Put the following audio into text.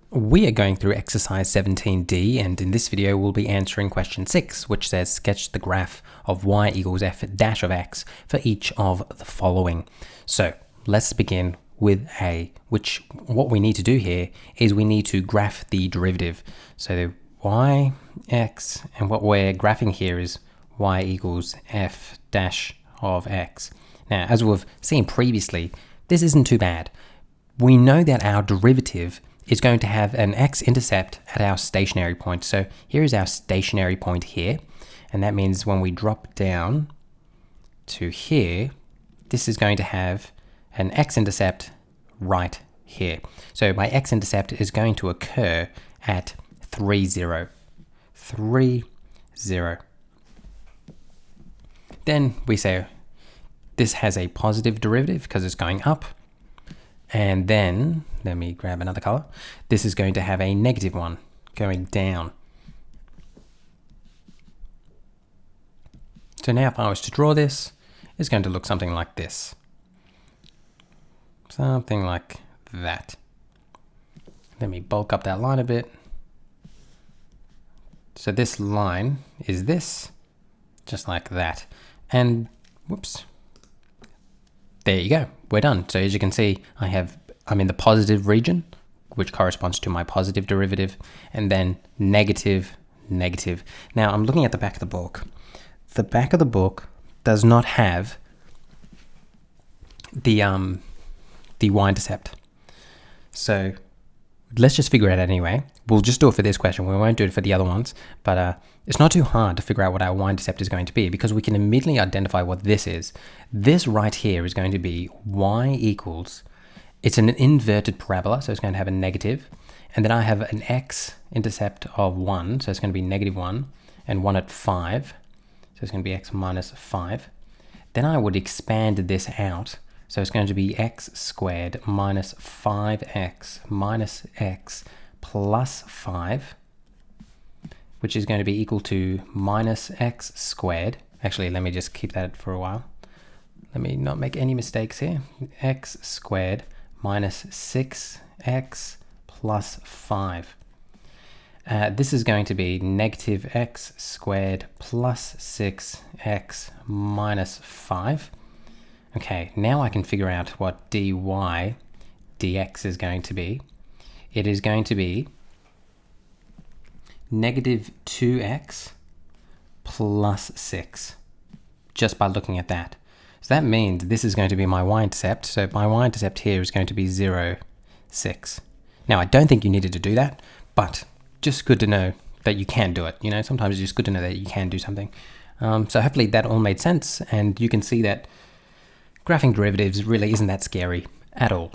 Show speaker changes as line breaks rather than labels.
We are going through exercise 17D, and in this video we'll be answering question 6, which says sketch the graph of y equals f dash of x for each of the following. So let's begin with A, which what we need to do here is we need to graph the derivative. So y, x, and what we're graphing here is y equals f dash of x. Now, as we've seen previously, this isn't too bad. We know that our derivative is going to have an x-intercept at our stationary point. So here is our stationary point here, and that means when we drop down to here, this is going to have an x-intercept right here. So my x-intercept is going to occur at 3, 0. 3, 0. Then we say this has a positive derivative because it's going up. And then, let me grab another color. This is going to have a negative one going down. So now if I was to draw this, it's going to look something like this. Something like that. Let me bulk up that line a bit. So this line is this, just like that. And whoops. There you go, we're done. So as you can see, I'm in the positive region, which corresponds to my positive derivative, and then negative, negative. Now I'm looking at the back of the book. The back of the book does not have the y-intercept. So let's just figure it out anyway. We'll just do it for this question. We won't do it for the other ones, but it's not too hard to figure out what our y-intercept is going to be because we can immediately identify what this is. This right here is going to be y equals, it's an inverted parabola, so it's going to have a negative, and then I have an x-intercept of 1, so it's going to be negative 1, and 1 at 5, so it's going to be x minus 5. Then I would expand this out, so it's going to be x squared minus 5x minus x plus 5, which is going to be equal to minus x squared. Actually, let me just keep that for a while. Let me not make any mistakes here. X squared minus 6x plus 5. This is going to be negative x squared plus 6x minus 5. Okay, now I can figure out what dy dx is going to be. It is going to be negative 2x plus 6, just by looking at that. So that means this is going to be my y-intercept. So my y-intercept here is going to be 0, 6. Now, I don't think you needed to do that, but just good to know that you can do it. You know, sometimes it's just good to know that you can do something. So hopefully that all made sense, and you can see that graphing derivatives really isn't that scary at all.